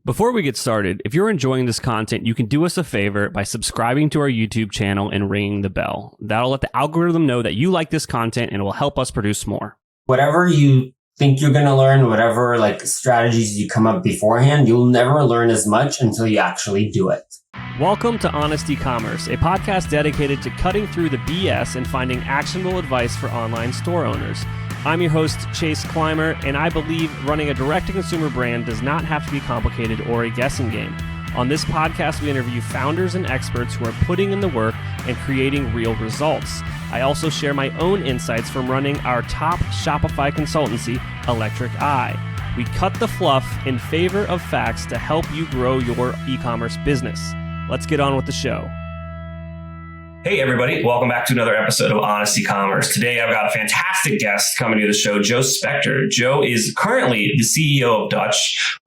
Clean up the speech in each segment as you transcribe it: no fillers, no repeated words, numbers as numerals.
Before we get started, if you're enjoying this content, you can do us a favor by subscribing to our YouTube channel and ringing the bell. That'll let the algorithm know that you like this content and it will help us produce more. Whatever you think you're going to learn, whatever strategies you come up beforehand, you'll never learn as much until you actually do it. Welcome to Honest Ecommerce, a podcast dedicated to cutting through the BS and finding actionable advice for online store owners. I'm your host, Chase Clymer, and I believe running a direct-to-consumer brand does not have to be complicated or a guessing game. On this podcast, we interview founders and experts who are putting in the work and creating real results. I also share my own insights from running our top Shopify consultancy, Electric Eye. We cut the fluff in favor of facts to help you grow your e-commerce business. Let's get on with the show. Hey everybody, welcome back to another episode of Honest Ecommerce. Today I've got a fantastic guest coming to the show, Joe Spector. Joe is currently the CEO of Dutch,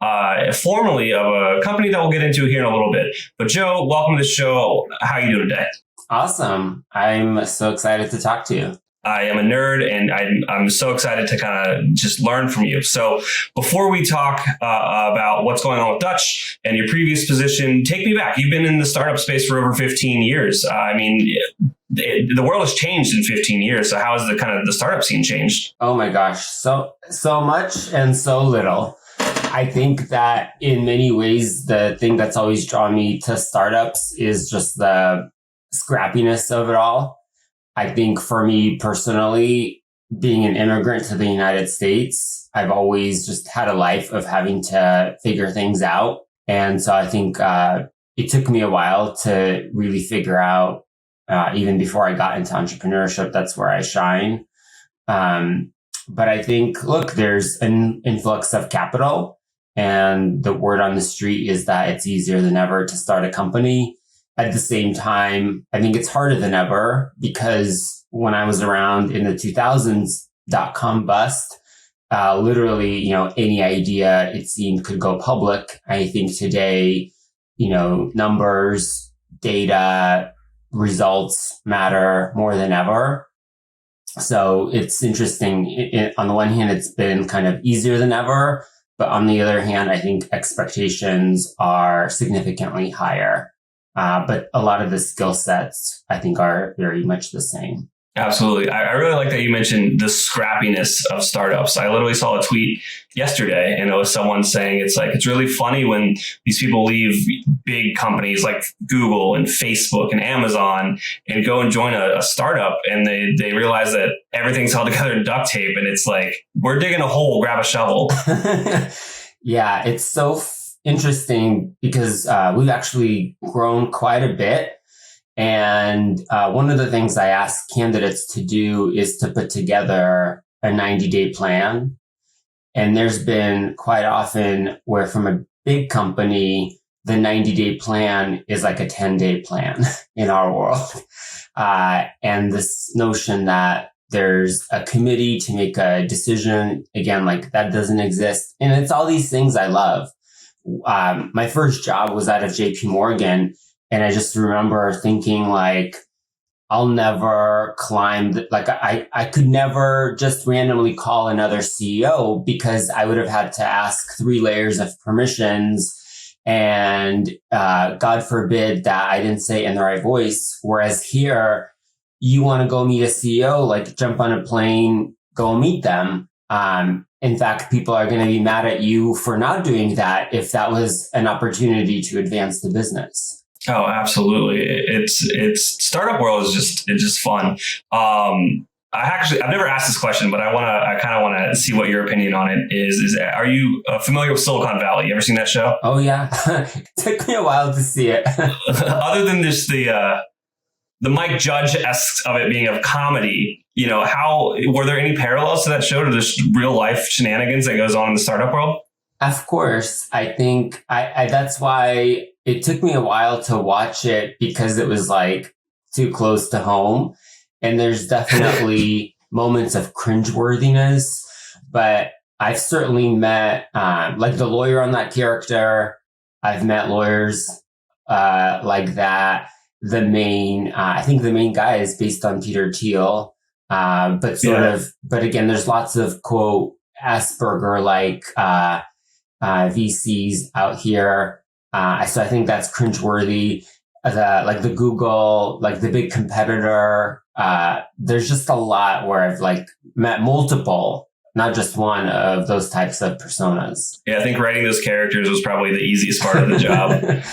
formerly of a company that we'll get into here in a little bit. But Joe, welcome to the show. How are you doing today? Awesome. I'm so excited to talk to you. I am a nerd and I'm so excited to kind of just learn from you. So before we talk about what's going on with Dutch and your previous position, take me back. You've been in the startup space for over 15 years. The world has changed in 15 years. So how has the startup scene changed? Oh my gosh. So much and so little. I think that in many ways, the thing that's always drawn me to startups is just the scrappiness of it all. I think for me personally, being an immigrant to the United States, I've always just had a life of having to figure things out. And so I think it took me a while to really figure out, even before I got into entrepreneurship, that's where I shine. But I think, look, there's an influx of capital, and the word on the street is that it's easier than ever to start a company. At the same time, I think it's harder than ever because when I was around in the 2000s, .com bust, literally, any idea it seemed could go public. I think today, numbers, data, results matter more than ever. So it's interesting. On the one hand, it's been kind of easier than ever. But on the other hand, I think expectations are significantly higher. But a lot of the skill sets, I think, are very much the same. Absolutely. I really like that you mentioned the scrappiness of startups. I literally saw a tweet yesterday and it was someone saying it's really funny when these people leave big companies like Google and Facebook and Amazon and go and join a startup and they realize that everything's held together in duct tape and it's like, we're digging a hole, grab a shovel. Yeah, it's so interesting because we've actually grown quite a bit. And one of the things I ask candidates to do is to put together a 90-day plan. And there's been quite often where from a big company, the 90-day plan is like a 10-day plan in our world. And this notion that there's a committee to make a decision, again, that doesn't exist. And it's all these things I love. My first job was out of JP Morgan. And I just remember thinking I'll never climb, I could never just randomly call another CEO because I would have had to ask 3 layers of permissions. And God forbid that I didn't say it in the right voice. Whereas here, you want to go meet a CEO, jump on a plane, go meet them. In fact, people are going to be mad at you for not doing that if that was an opportunity to advance the business. Oh, absolutely. It's startup world is just fun. I've never asked this question, but I kind of want to see what your opinion on it is. Are you familiar with Silicon Valley? You ever seen that show? Oh yeah. It took me a while to see it. Other than just the Mike Judge-esque of it being a comedy, how were there any parallels to that show to just real life shenanigans that goes on in the startup world? Of course. I think that's why it took me a while to watch it because it was too close to home. And there's definitely moments of cringeworthiness, but I've certainly met, the lawyer on that character. I've met lawyers, like that. I think the main guy is based on Peter Thiel. But again, there's lots of quote Asperger-like, VCs out here. So I think that's cringeworthy. The Google, like the big competitor. There's just a lot where I've like met multiple, not just one of those types of personas. Yeah, I think writing those characters was probably the easiest part of the job.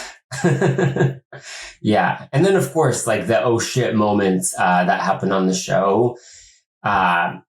Yeah. And then, of course, like the oh shit moments that happen on the show. And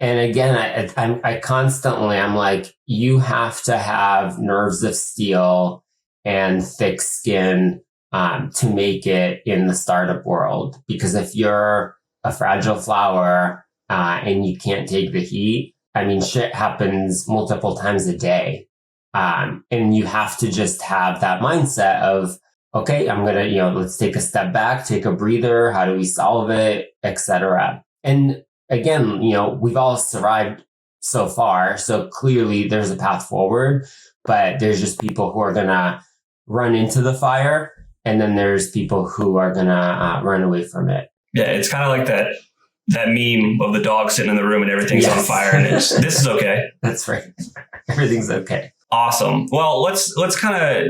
again, I constantly, I'm like, you have to have nerves of steel and thick skin to make it in the startup world. Because if you're a fragile flower and you can't take the heat, I mean, shit happens multiple times a day. And you have to just have that mindset of, okay, I'm going to, let's take a step back, take a breather. How do we solve it, etc. And again, we've all survived so far. So clearly there's a path forward, but there's just people who are going to run into the fire. And then there's people who are going to run away from it. Yeah, it's kind of like that meme of the dog sitting in the room and everything's on fire and this is okay. That's right. Everything's okay. Awesome. Well, let's kind of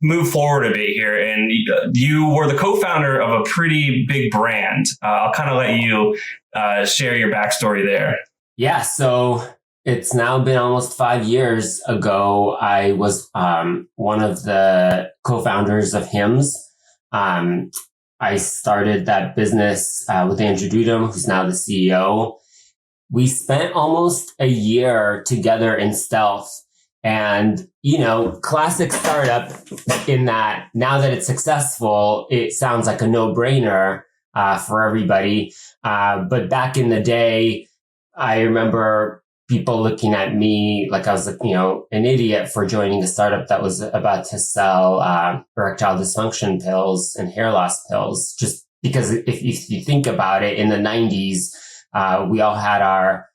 move forward a bit here. And you were the co-founder of a pretty big brand. I'll kind of let you share your backstory there. Yeah. So it's now been almost 5 years ago. I was one of the co-founders of Hims. I started that business with Andrew Dudum, who's now the CEO. We spent almost a year together in stealth. And, classic startup in that now that it's successful, it sounds like a no-brainer for everybody. But back in the day, I remember people looking at me like I was, an idiot for joining a startup that was about to sell erectile dysfunction pills and hair loss pills. Just because if you think about it, in the 90s, we all had our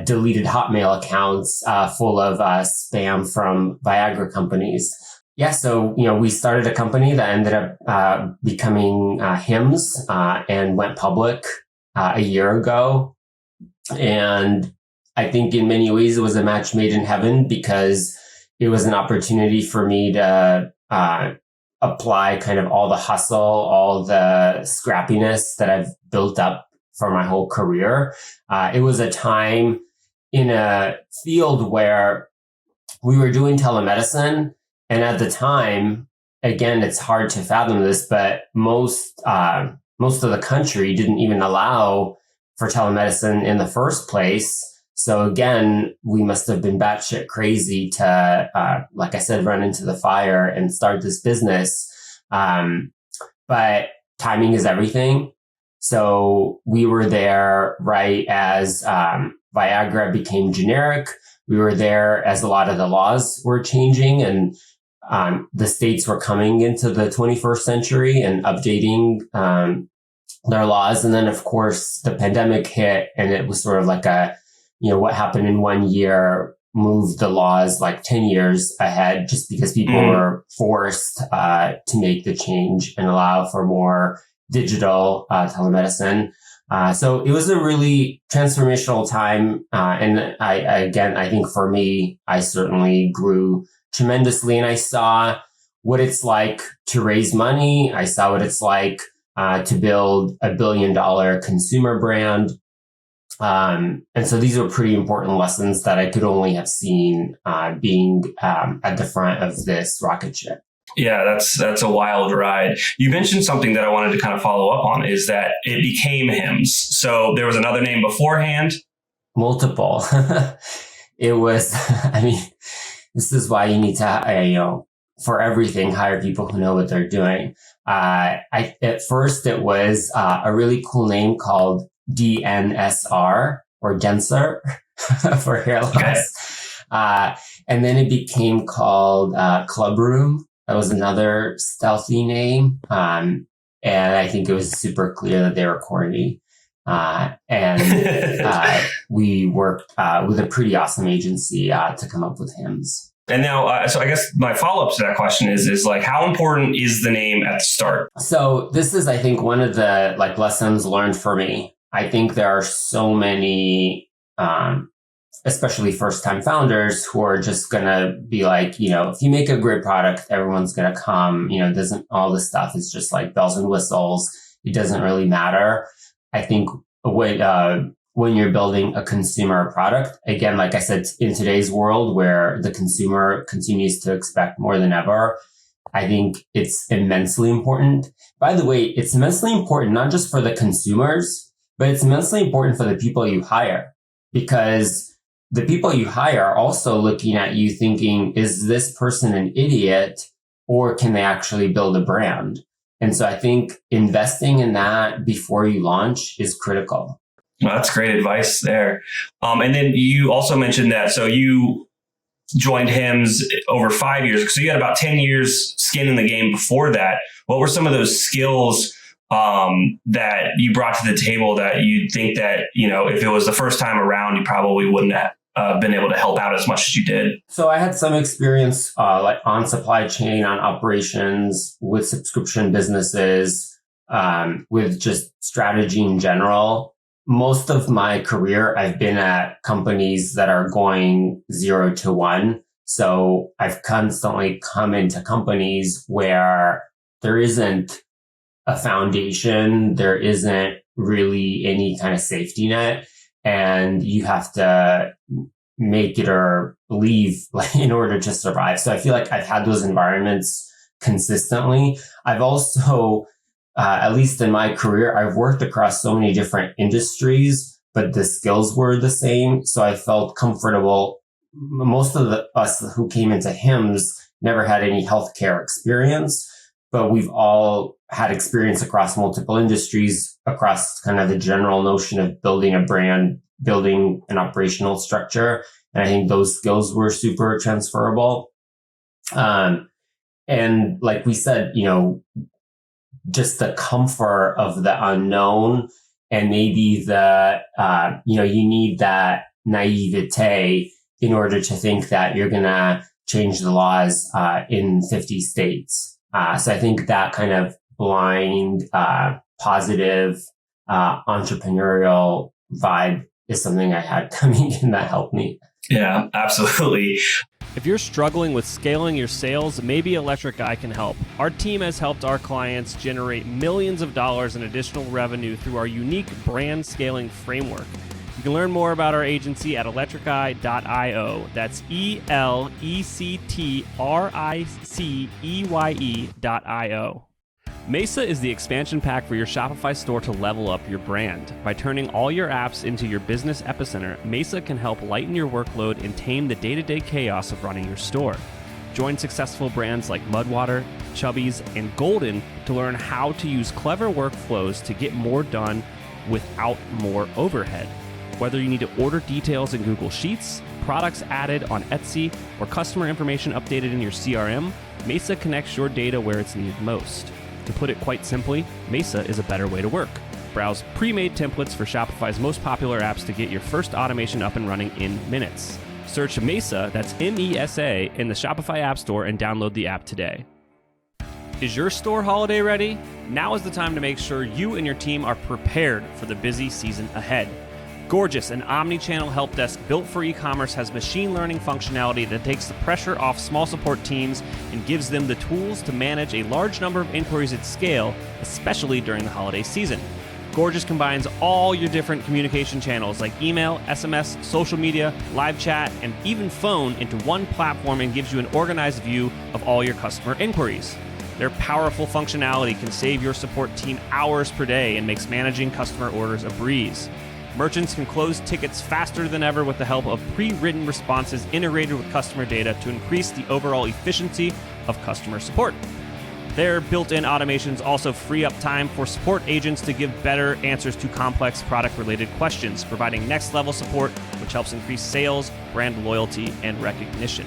deleted Hotmail accounts full of spam from Viagra companies. Yeah, so, we started a company that ended up becoming Hims and went public a year ago. And I think in many ways it was a match made in heaven because it was an opportunity for me to apply kind of all the hustle, all the scrappiness that I've built up for my whole career. It was a time in a field where we were doing telemedicine. And at the time, again, it's hard to fathom this, but most of the country didn't even allow for telemedicine in the first place. So again, we must have been batshit crazy to, like I said, run into the fire and start this business. But timing is everything. So we were there right as Viagra became generic. We were there as a lot of the laws were changing and the states were coming into the 21st century and updating their laws. And then, of course, the pandemic hit and it was sort of like what happened in 1 year moved the laws like 10 years ahead just because people were forced to make the change and allow for more digital telemedicine. So it was a really transformational time. And I think for me, I certainly grew tremendously and I saw what it's like to raise money. I saw what it's like to build $1 billion consumer brand. And so these are pretty important lessons that I could only have seen being at the front of this rocket ship. Yeah, that's a wild ride. You mentioned something that I wanted to kind of follow up on is that it became Hims. So there was another name beforehand? Multiple. It was, this is why you need to, for everything, hire people who know what they're doing. At first it was a really cool name called DNSR or Denser for hair loss. Okay. And then it became called Club Room. That was another stealthy name. And I think it was super clear that they were corgi. And we worked with a pretty awesome agency to come up with Hims. And now, so I guess my follow-up to that question is like, how important is the name at the start? So this is, I think, one of the lessons learned for me. I think there are so many especially first-time founders who are just going to be like, if you make a great product, everyone's going to come, doesn't all this stuff is just like bells and whistles. It doesn't really matter. I think when you're building a consumer product, again, like I said, in today's world where the consumer continues to expect more than ever, I think it's immensely important. By the way, it's immensely important, not just for the consumers, but it's immensely important for the people you hire, because the people you hire are also looking at you thinking, is this person an idiot or can they actually build a brand? And so I think investing in that before you launch is critical. Well, that's great advice there. And then you also mentioned that, so you joined HIMS over 5 years. So you had about 10 years skin in the game before that. What were some of those skills that you brought to the table that you think that, if it was the first time around, you probably wouldn't have been able to help out as much as you did? So I had some experience like on supply chain, on operations, with subscription businesses, with just strategy in general. Most of my career, I've been at companies that are going 0 to 1. So I've constantly come into companies where there isn't a foundation, there isn't really any kind of safety net, and you have to make it or leave in order to survive. So I feel like I've had those environments consistently. I've also, at least in my career, I've worked across so many different industries, but the skills were the same. So I felt comfortable. Most of us who came into HIMS never had any healthcare experience, but we've all had experience across multiple industries, across kind of the general notion of building a brand, building an operational structure. And I think those skills were super transferable. And like we said, just the comfort of the unknown, and maybe you need that naivete in order to think that you're going to change the laws in 50 states. So I think that kind of blind, positive, entrepreneurial vibe is something I had coming in that helped me. Yeah, absolutely. If you're struggling with scaling your sales, maybe Electric Eye can help. Our team has helped our clients generate millions of dollars in additional revenue through our unique brand scaling framework. You can learn more about our agency at electriceye.io. That's electriceye.io. Mesa is the expansion pack for your Shopify store to level up your brand. By turning all your apps into your business epicenter, Mesa can help lighten your workload and tame the day-to-day chaos of running your store. Join successful brands like Mudwater, Chubbies, and Golden to learn how to use clever workflows to get more done without more overhead. Whether you need to order details in Google Sheets, products added on Etsy, or customer information updated in your CRM, Mesa connects your data where it's needed most. To put it quite simply, Mesa is a better way to work. Browse pre-made templates for Shopify's most popular apps to get your first automation up and running in minutes. Search Mesa, that's M-E-S-A, in the Shopify App Store and download the app today. Is your store holiday ready? Now is the time to make sure you and your team are prepared for the busy season ahead. Gorgias, an omni-channel help desk built for e-commerce, has machine learning functionality that takes the pressure off small support teams and gives them the tools to manage a large number of inquiries at scale, especially during the holiday season. Gorgias combines all your different communication channels like email, SMS, social media, live chat, and even phone into one platform and gives you an organized view of all your customer inquiries. Their powerful functionality can save your support team hours per day and makes managing customer orders a breeze. Merchants can close tickets faster than ever with the help of pre-written responses integrated with customer data to increase the overall efficiency of customer support. Their built-in automations also free up time for support agents to give better answers to complex product-related questions, providing next-level support, which helps increase sales, brand loyalty, and recognition.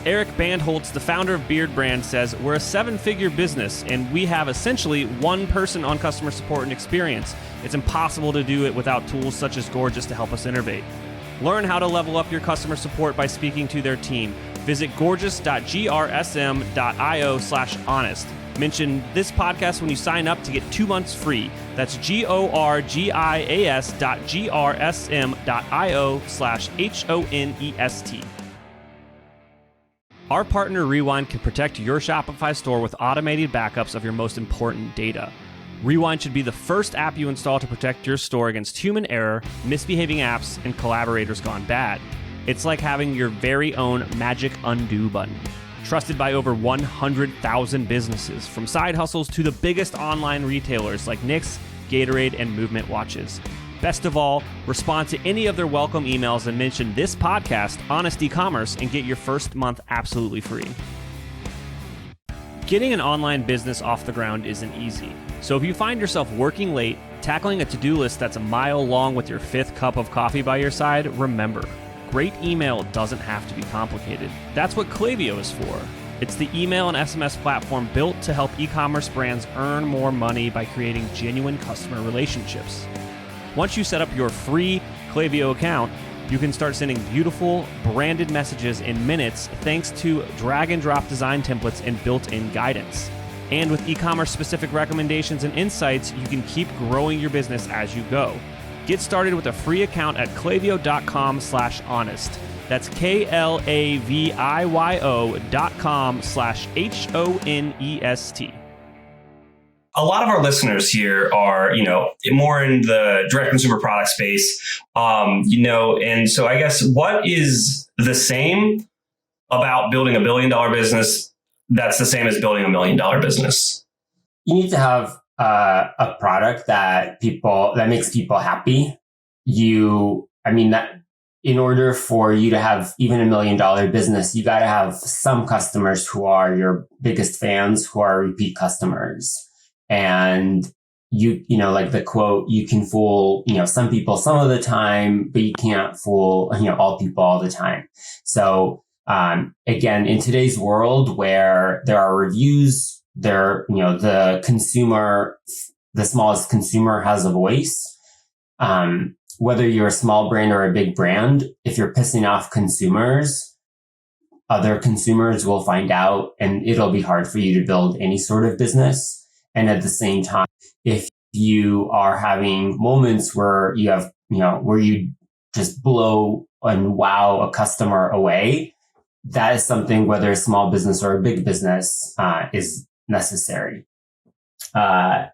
Eric Bandholtz, the founder of Beard Brand, says, "We're a 7-figure business, and we have essentially one person on customer support and experience. It's impossible to do it without tools such as Gorgias to help us innovate." Learn how to level up your customer support by speaking to their team. Visit gorgias.grsm.io/honest. Mention this podcast when you sign up to get 2 months free. That's gorgias.grsm.io/HONEST. Our partner Rewind can protect your Shopify store with automated backups of your most important data. Rewind should be the first app you install to protect your store against human error, misbehaving apps, and collaborators gone bad. It's like having your very own magic undo button. Trusted by over 100,000 businesses, from side hustles to the biggest online retailers like NYX, Gatorade, and Movement Watches. Best of all, respond to any of their welcome emails and mention this podcast, Honest Ecommerce, and get your first month absolutely free. Getting an online business off the ground isn't easy. So if you find yourself working late, tackling a to-do list that's a mile long with your 5th cup of coffee by your side, remember, great email doesn't have to be complicated. That's what Klaviyo is for. It's the email and SMS platform built to help e-commerce brands earn more money by creating genuine customer relationships. Once you set up your free Klaviyo account, you can start sending beautiful, branded messages in minutes thanks to drag-and-drop design templates and built-in guidance. And with e-commerce specific recommendations and insights, you can keep growing your business as you go. Get started with a free account at klaviyo.com/honest. That's KLAVIYO.com/HONEST. A lot of our listeners here are, more in the direct consumer product space, and so I guess what is the same about building $1 billion business that's the same as building $1 million business? You need to have a product that makes people happy. That in order for you to have even $1 million business, you got to have some customers who are your biggest fans, who are repeat customers. And like the quote, you can fool, some people some of the time, but you can't fool, all people all the time. So, again, in today's world where there are reviews, the smallest consumer has a voice. Whether you're a small brand or a big brand, if you're pissing off consumers, other consumers will find out, and it'll be hard for you to build any sort of business. And at the same time, if you are having moments where you have, where you just blow and wow a customer away, that is something, whether a small business or a big business, is necessary. And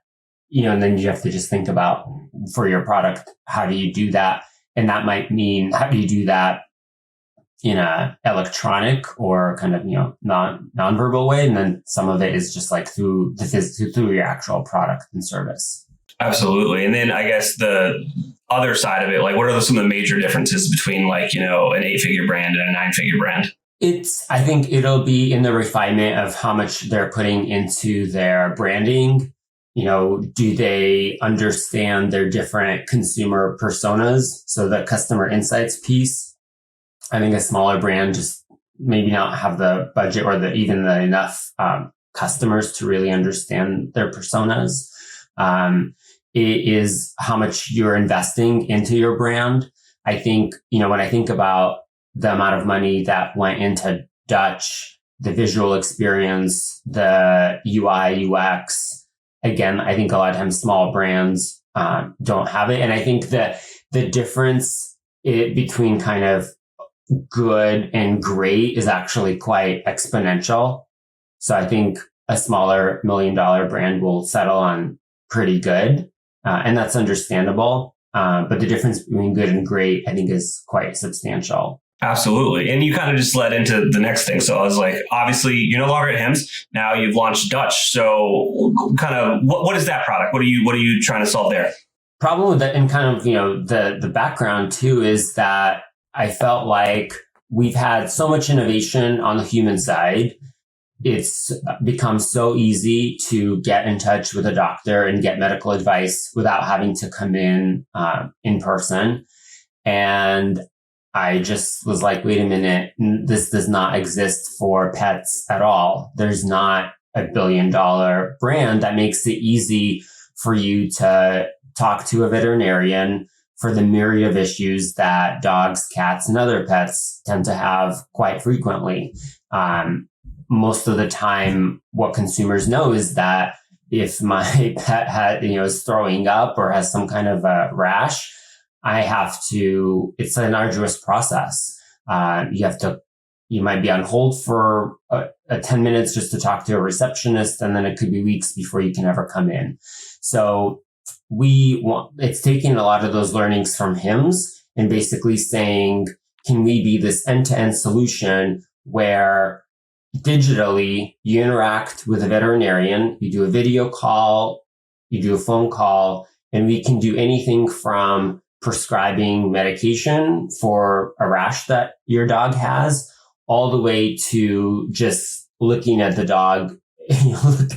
then you have to just think about, for your product, how do you do that? And that might mean, how do you do that in a electronic or kind of, non-verbal way? And then some of it is just like through your actual product and service. Absolutely. And then I guess the other side of it, like, what are some of the major differences between an 8-figure brand and a 9-figure brand? I think it'll be in the refinement of how much they're putting into their branding. Do they understand their different consumer personas? So the customer insights piece. I think a smaller brand just maybe not have the budget or even enough customers to really understand their personas. It is how much you're investing into your brand. I think, when I think about the amount of money that went into Dutch, the visual experience, the UI, UX, again, I think a lot of times small brands don't have it. And I think that the difference between kind of good and great is actually quite exponential. So I think a smaller $1 million brand will settle on pretty good. And that's understandable. But the difference between good and great, I think, is quite substantial. Absolutely. And you kind of just led into the next thing. So I was like, obviously, you're no longer at Hims. Now you've launched Dutch. So kind of what is that product? What are you trying to solve there? Problem with that, and kind of, the background too, is that I felt like we've had so much innovation on the human side. It's become so easy to get in touch with a doctor and get medical advice without having to come in person. And I just was like, wait a minute, this does not exist for pets at all. There's not a $1 billion brand that makes it easy for you to talk to a veterinarian for the myriad of issues that dogs, cats, and other pets tend to have quite frequently. most of the time, what consumers know is that if my pet is throwing up or has some kind of a rash, it's an arduous process. You might be on hold for 10 minutes just to talk to a receptionist, and then it could be weeks before you can ever come in. So it's taking a lot of those learnings from HIMSS and basically saying, can we be this end-to-end solution where digitally you interact with a veterinarian, you do a video call, you do a phone call, and we can do anything from prescribing medication for a rash that your dog has, all the way to just looking at the dog,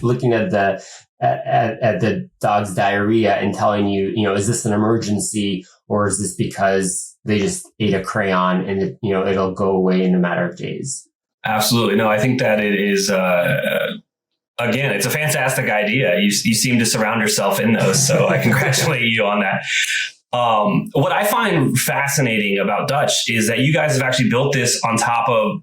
looking at the dog's diarrhea and telling you, is this an emergency or is this because they just ate a crayon and it'll go away in a matter of days. Absolutely. No, I think that it is, again, it's a fantastic idea. You seem to surround yourself in those. So I congratulate you on that. What I find fascinating about Dutch is that you guys have actually built this on top of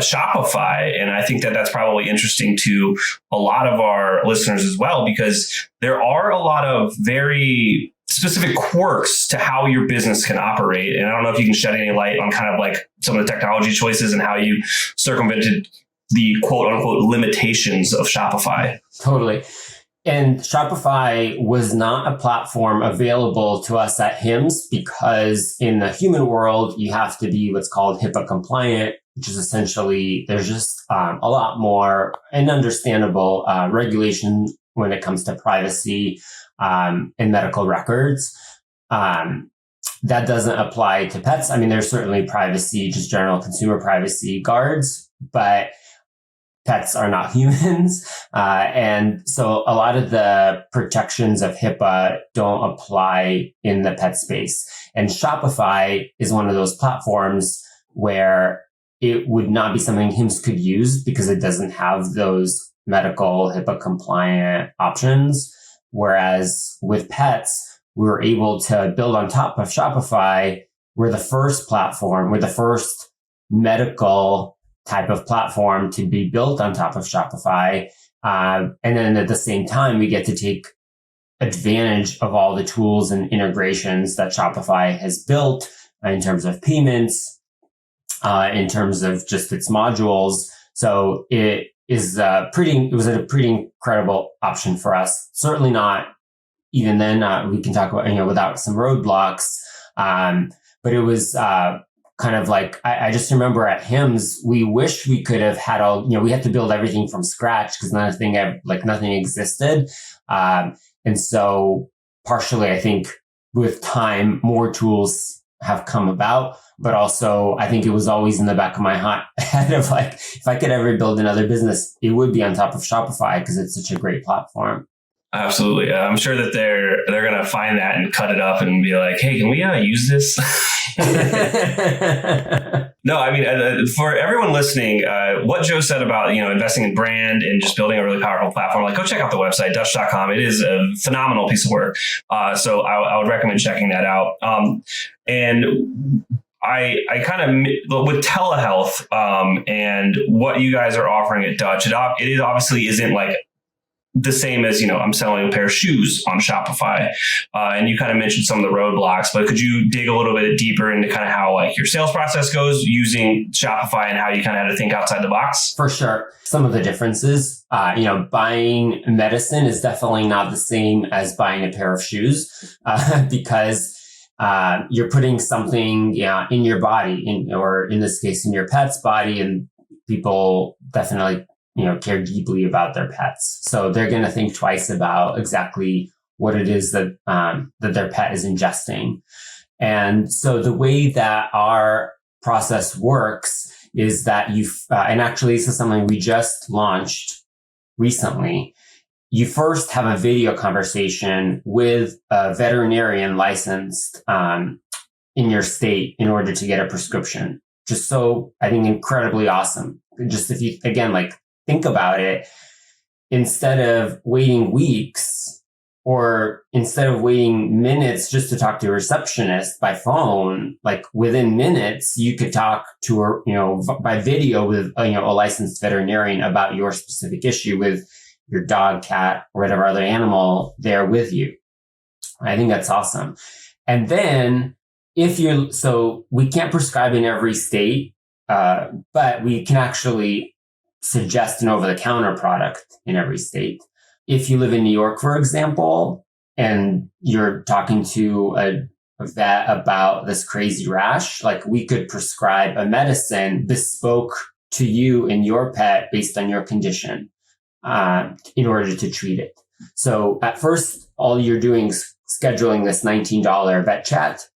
Shopify. And I think that that's probably interesting to a lot of our listeners as well, because there are a lot of very specific quirks to how your business can operate. And I don't know if you can shed any light on kind of like some of the technology choices and how you circumvented the quote unquote limitations of Shopify. Totally. And Shopify was not a platform available to us at HIMSS because in the human world, you have to be what's called HIPAA compliant, which is essentially, there's just a lot more and understandable regulation when it comes to privacy and medical records. That doesn't apply to pets. I mean, there's certainly privacy, just general consumer privacy guards, but pets are not humans. And so a lot of the protections of HIPAA don't apply in the pet space. And Shopify is one of those platforms where it would not be something HIMSS could use because it doesn't have those medical HIPAA compliant options. Whereas with pets, we were able to build on top of Shopify. We're the first platform, we're the first medical type of platform to be built on top of Shopify. And then at the same time, we get to take advantage of all the tools and integrations that Shopify has built in terms of payments, in terms of just its modules. So it was a pretty incredible option for us. Certainly not even then, we can talk about, without some roadblocks. But it was, kind of like, I just remember at HIMSS, we wish we could have had we had to build everything from scratch because nothing existed. And so partially, I think with time, more tools have come about, but also I think it was always in the back of my head of like, if I could ever build another business, it would be on top of Shopify because it's such a great platform. Absolutely. I'm sure that they're going to find that and cut it up and be like, hey, can we use this? No, I mean, for everyone listening, what Joe said about, investing in brand and just building a really powerful platform, go check out the website, Dutch.com. It is a phenomenal piece of work. So I would recommend checking that out. And I kind of, with telehealth and what you guys are offering at Dutch, it obviously isn't like the same as, I'm selling a pair of shoes on Shopify. And you kind of mentioned some of the roadblocks, but could you dig a little bit deeper into kind of how your sales process goes using Shopify and how you kind of had to think outside the box? For sure. Some of the differences, buying medicine is definitely not the same as buying a pair of shoes because you're putting something in your body, or in this case, in your pet's body, and people definitely care deeply about their pets. So they're going to think twice about exactly what it is that their pet is ingesting. And so the way that our process works is that and actually this is something we just launched recently. You first have a video conversation with a veterinarian licensed in your state in order to get a prescription. Just so, I think, incredibly awesome. Just if you, again, think about it, instead of waiting weeks Or instead of waiting minutes just to talk to a receptionist by phone, like within minutes, you could talk to her, by video with, a licensed veterinarian about your specific issue with your dog, cat, or whatever other animal there with you. I think that's awesome. And then so we can't prescribe in every state, but we can actually suggest an over-the-counter product in every state. If you live in New York, for example, and you're talking to a vet about this crazy rash, like we could prescribe a medicine bespoke to you and your pet based on your condition in order to treat it. So at first, all you're doing is scheduling this $19 vet chat.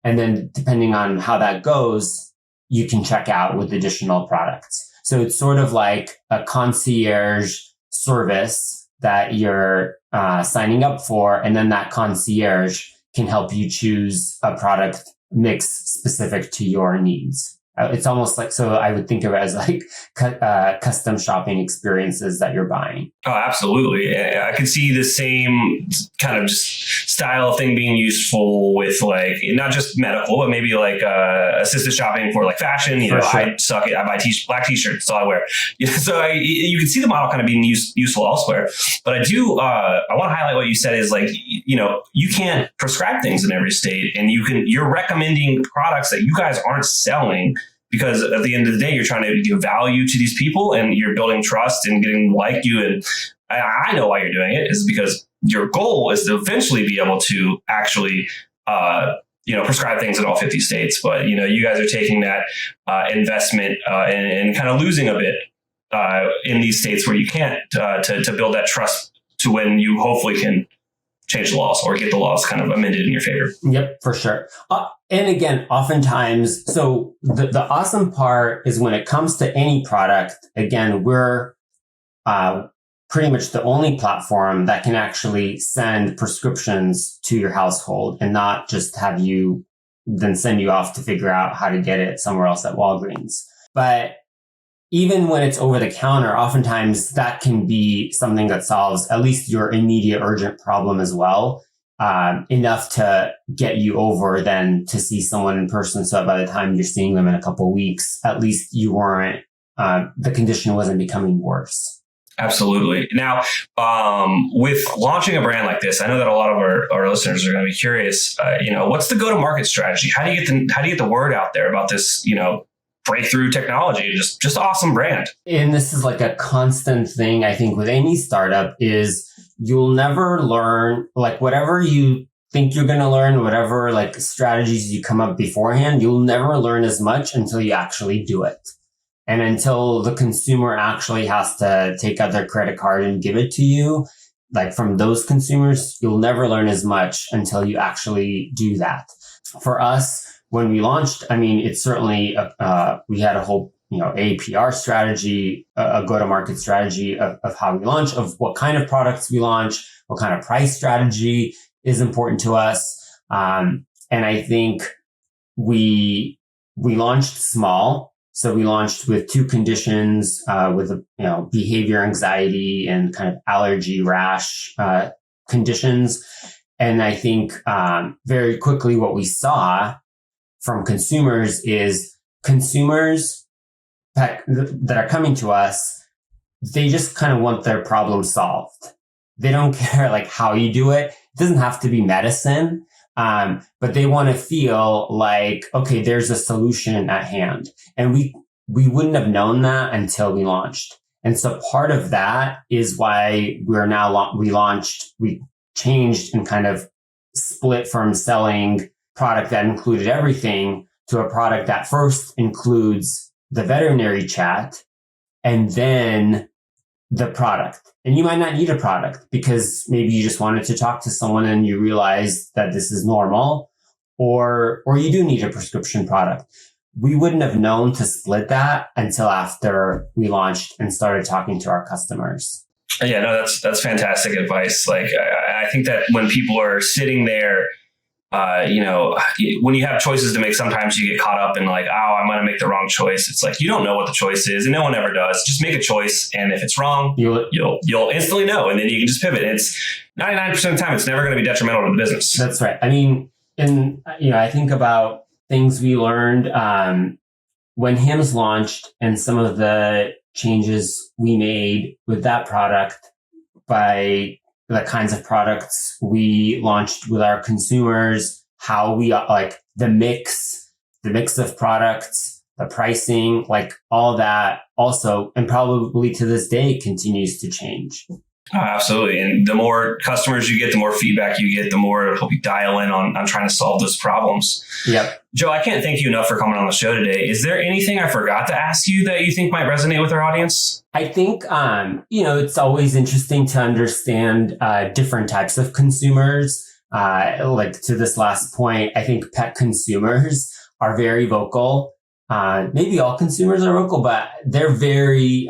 And then depending on how that goes, you can check out with additional products. So it's sort of like a concierge service that you're signing up for. And then that concierge can help you choose a product mix specific to your needs. It's almost like, so I would think of it as like custom shopping experiences that you're buying. Oh, absolutely. I could see the same kind of just style of thing being useful with like, not just medical, but maybe like assisted shopping for like fashion. Sure. I suck it. I buy black t-shirts, so I wear. So you can see the model kind of being useful elsewhere. But I want to highlight what you said is like, you can't prescribe things in every state, and you're recommending products that you guys aren't selling. Because at the end of the day, you're trying to give value to these people and you're building trust and getting like you. And I know why you're doing it is because your goal is to eventually be able to actually, prescribe things in all 50 states. But, you guys are taking that investment and kind of losing a bit in these states where you can't to build that trust to when you hopefully can change the laws or get the laws kind of amended in your favor. Yep, for sure. And again, oftentimes, so the awesome part is when it comes to any product, again, we're pretty much the only platform that can actually send prescriptions to your household and not just have you then send you off to figure out how to get it somewhere else at Walgreens. But even when it's over the counter, oftentimes that can be something that solves at least your immediate urgent problem as well, enough to get you over than to see someone in person. So by the time you're seeing them in a couple of weeks, at least you weren't, the condition wasn't becoming worse. Absolutely. Now, with launching a brand like this, I know that a lot of our listeners are going to be curious. What's the go-to-market strategy? How do you get the word out there about this? Breakthrough technology, just awesome brand. And this is like a constant thing, I think, with any startup is you'll never learn, like whatever you think you're going to learn, whatever like strategies you come up beforehand, you'll never learn as much until you actually do it. And until the consumer actually has to take out their credit card and give it to you, like from those consumers, you'll never learn as much until you actually do that. For us, when we launched, it's certainly, we had a whole, a PR strategy, a go-to-market strategy of how we launch, of what kind of products we launch, what kind of price strategy is important to us. And I think we launched small. So we launched with 2 conditions, with, behavior anxiety and kind of allergy rash, conditions. And I think, very quickly what we saw from consumers is consumers that are coming to us, they just kind of want their problem solved. They don't care like how you do it. It doesn't have to be medicine, but they want to feel like, okay, there's a solution at hand. And we wouldn't have known that until we launched. And so part of that is why we changed and kind of split from selling product that included everything to a product that first includes the veterinary chat and then the product. And you might not need a product because maybe you just wanted to talk to someone and you realize that this is normal, or you do need a prescription product. We wouldn't have known to split that until after we launched and started talking to our customers. Yeah, no, that's fantastic advice. Like, I think that when people are sitting there, when you have choices to make, sometimes you get caught up in like, oh, I'm going to make the wrong choice. It's like, you don't know what the choice is, and no one ever does. Just make a choice. And if it's wrong, you'll instantly know. And then you can just pivot. And it's 99% of the time, it's never going to be detrimental to the business. That's right. I mean, I think about things we learned when HIMS launched and some of the changes we made with that product by the kinds of products we launched with our consumers, how we like the mix of products, the pricing, like all that also, and probably to this day continues to change. Oh, absolutely. And the more customers you get, the more feedback you get, the more it'll help you dial in on trying to solve those problems. Yep. Joe, I can't thank you enough for coming on the show today. Is there anything I forgot to ask you that you think might resonate with our audience? I think, it's always interesting to understand different types of consumers. Like to this last point, I think pet consumers are very vocal. Maybe all consumers are vocal, but they're very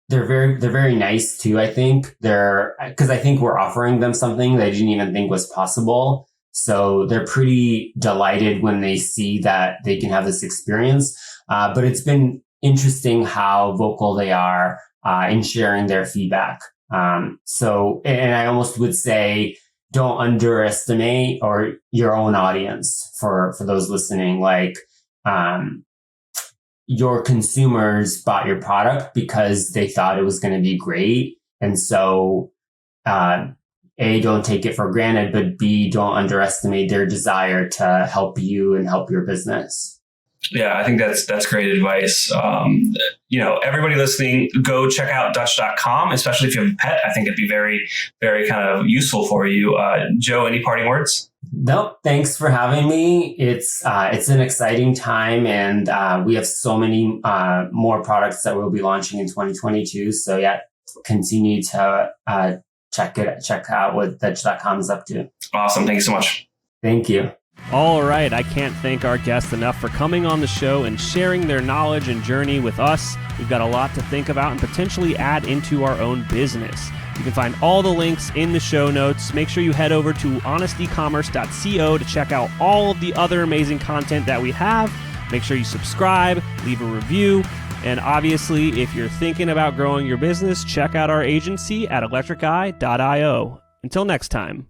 nice too. I think because I think we're offering them something they didn't even think was possible. So they're pretty delighted when they see that they can have this experience. But it's been interesting how vocal they are in sharing their feedback. And I almost would say, don't underestimate your own audience for those listening. Like, your consumers bought your product because they thought it was going to be great. And so, A, don't take it for granted, but B, don't underestimate their desire to help you and help your business. Yeah, I think that's great advice. Everybody listening, go check out Dutch.com, especially if you have a pet. I think it'd be very, very kind of useful for you. Joe, any parting words? Nope. Thanks for having me. It's an exciting time, and we have so many more products that we'll be launching in 2022. So yeah, continue to check out what Dutch.com is up to. Awesome. Thank you so much. Thank you. All right. I can't thank our guests enough for coming on the show and sharing their knowledge and journey with us. We've got a lot to think about and potentially add into our own business. You can find all the links in the show notes. Make sure you head over to honestecommerce.co to check out all of the other amazing content that we have. Make sure you subscribe, leave a review, and obviously, if you're thinking about growing your business, check out our agency at electriceye.io. Until next time.